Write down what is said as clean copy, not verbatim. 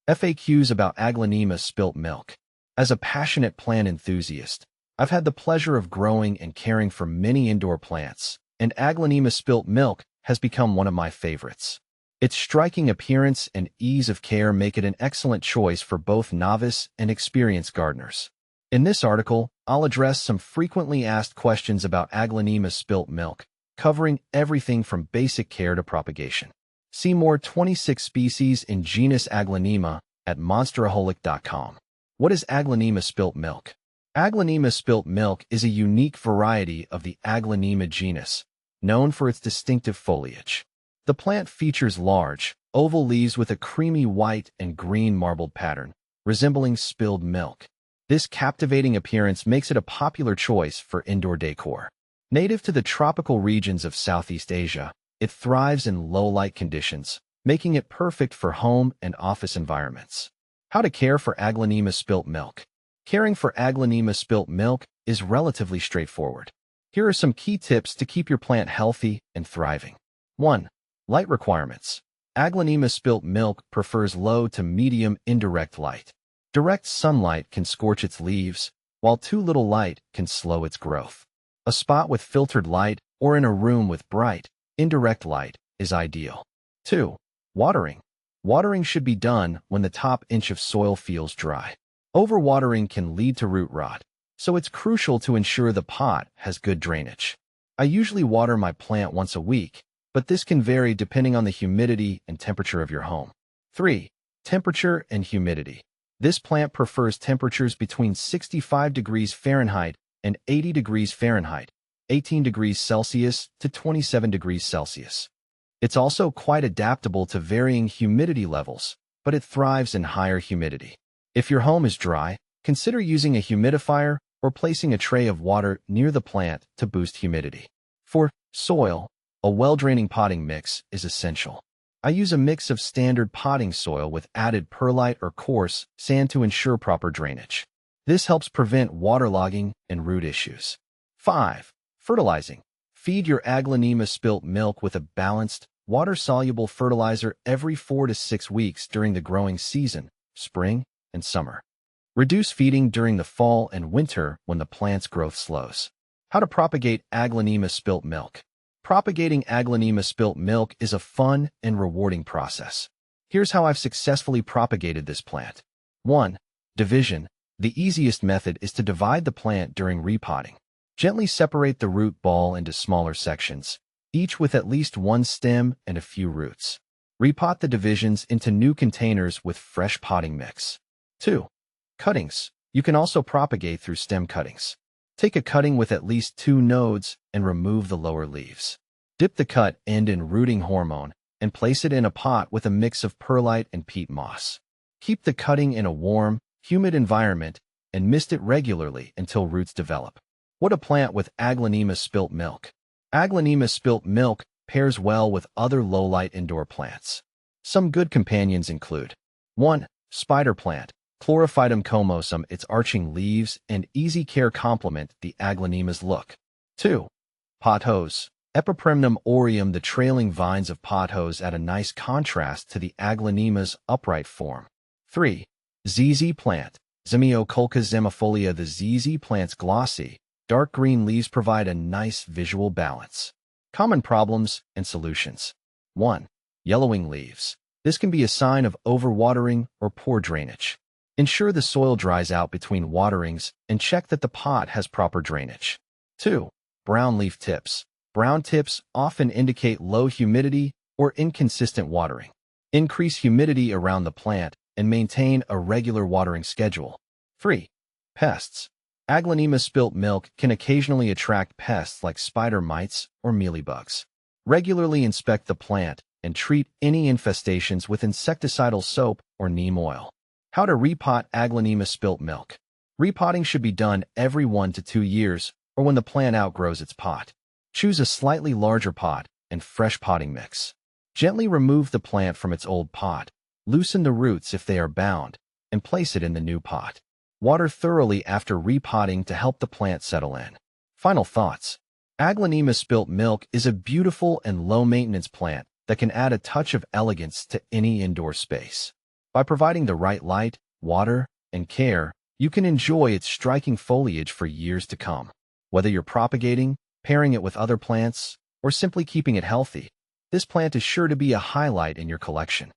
FAQs about Aglaonema spilt milk. As a passionate plant enthusiast, I've had the pleasure of growing and caring for many indoor plants, and Aglaonema spilt milk has become one of my favorites. Its striking appearance and ease of care make it an excellent choice for both novice and experienced gardeners. In this article, I'll address some frequently asked questions about Aglaonema spilt milk, covering everything from basic care to propagation. See more 26 species in genus Aglaonema at monsteraholic.com. What is Aglaonema spilt milk? Aglaonema spilt milk is a unique variety of the Aglaonema genus, known for its distinctive foliage. The plant features large, oval leaves with a creamy white and green marbled pattern, resembling spilled milk. This captivating appearance makes it a popular choice for indoor decor. Native to the tropical regions of Southeast Asia, it thrives in low-light conditions, making it perfect for home and office environments. How to care for Aglaonema spilt milk. Caring for Aglaonema spilt milk is relatively straightforward. Here are some key tips to keep your plant healthy and thriving. 1. Light requirements. Aglaonema spilt milk prefers low to medium indirect light. Direct sunlight can scorch its leaves, while too little light can slow its growth. A spot with filtered light or in a room with bright, indirect light is ideal. 2. Watering. Watering should be done when the top inch of soil feels dry. Overwatering can lead to root rot, so it's crucial to ensure the pot has good drainage. I usually water my plant once a week, but this can vary depending on the humidity and temperature of your home. 3. Temperature and humidity. This plant prefers temperatures between 65 degrees Fahrenheit and 80 degrees Fahrenheit, 18 degrees Celsius to 27 degrees Celsius. It's also quite adaptable to varying humidity levels, but it thrives in higher humidity. If your home is dry, consider using a humidifier or placing a tray of water near the plant to boost humidity. 4. Soil. A well-draining potting mix is essential. I use a mix of standard potting soil with added perlite or coarse sand to ensure proper drainage. This helps prevent waterlogging and root issues. 5. Fertilizing. Feed your Aglaonema spilt milk with a balanced, water-soluble fertilizer every 4 to 6 weeks during the growing season, spring and summer. Reduce feeding during the fall and winter when the plant's growth slows. How to propagate Aglaonema spilt milk. Propagating Aglaonema spilt milk is a fun and rewarding process. Here's how I've successfully propagated this plant. 1. Division. The easiest method is to divide the plant during repotting. Gently separate the root ball into smaller sections, each with at least one stem and a few roots. Repot the divisions into new containers with fresh potting mix. 2. Cuttings. You can also propagate through stem cuttings. Take a cutting with at least 2 nodes and remove the lower leaves. Dip the cut end in rooting hormone and place it in a pot with a mix of perlite and peat moss. Keep the cutting in a warm, humid environment and mist it regularly until roots develop. What to plant with Aglaonema spilt milk. Aglaonema spilt milk pairs well with other low-light indoor plants. Some good companions include 1. Spider plant. Chlorophytum comosum. Its arching leaves and easy care complement the Aglaonema's look. 2. Pothose. Epipremnum aureum. The trailing vines of pothose add a nice contrast to the Aglaonema's upright form. 3. ZZ plant. Zemioculca zemifolia. The ZZ plant's glossy, dark green leaves provide a nice visual balance. Common problems and solutions. 1. Yellowing leaves. This can be a sign of overwatering or poor drainage. Ensure the soil dries out between waterings and check that the pot has proper drainage. 2. Brown leaf tips. Brown tips often indicate low humidity or inconsistent watering. Increase humidity around the plant and maintain a regular watering schedule. 3. Pests. Aglaonema spilt milk can occasionally attract pests like spider mites or mealybugs. Regularly inspect the plant and treat any infestations with insecticidal soap or neem oil. How to repot Aglaonema spilt milk. Repotting should be done every 1 to 2 years or when the plant outgrows its pot. Choose a slightly larger pot and fresh potting mix. Gently remove the plant from its old pot, loosen the roots if they are bound, and place it in the new pot. Water thoroughly after repotting to help the plant settle in. Final thoughts. Aglaonema spilt milk is a beautiful and low-maintenance plant that can add a touch of elegance to any indoor space. By providing the right light, water, and care, you can enjoy its striking foliage for years to come. Whether you're propagating, pairing it with other plants, or simply keeping it healthy, this plant is sure to be a highlight in your collection.